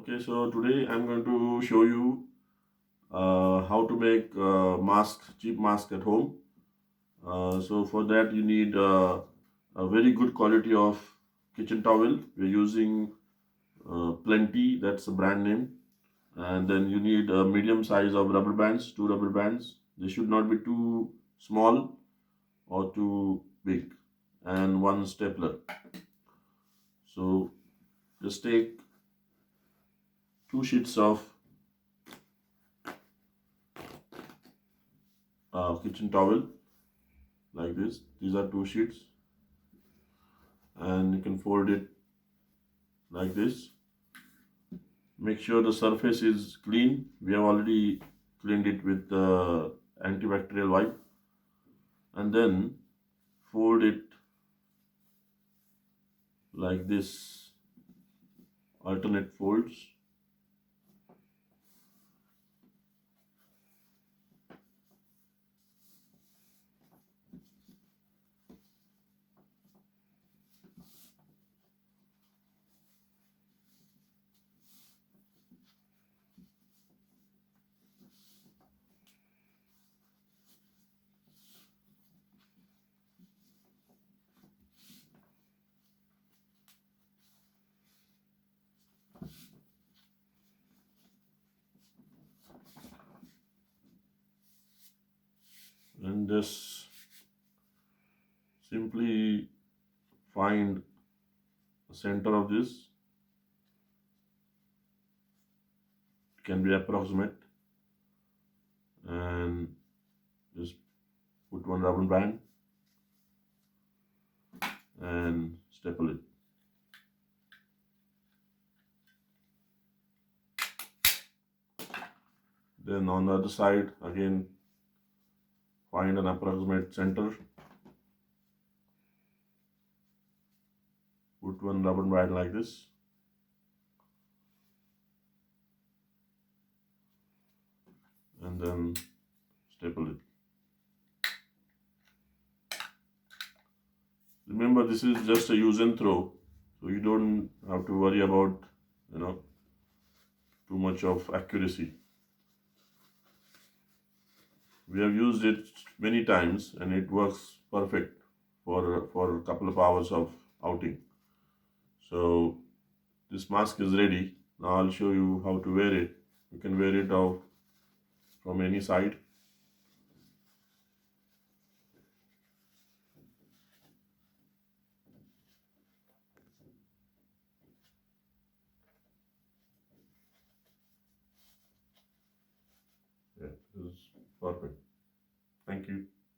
Okay, so today I'm going to show you how to make cheap mask at home. So for that you need a very good quality of kitchen towel. We're using Plenty, that's the brand name. And then you need a medium size of rubber bands, two rubber bands. They should not be too small or too big. And one stapler. So just take two sheets of kitchen towel like this. These are two sheets, and you can fold it like this. Make sure the surface is clean. We have already cleaned it with the antibacterial wipe, and then fold it like this, alternate folds. And just simply find the center of this. It can be approximate, and just put one rubber band and staple it. Then on the other side, again, find an approximate center. Put one rubber band like this, and then staple it. Remember, this is just a use and throw, so you don't have to worry about, you know, too much of accuracy. We have used it many times, and it works perfect for a couple of hours of outing. So this mask is ready. Now I'll show you how to wear it. You can wear it out from any side. Yeah, this is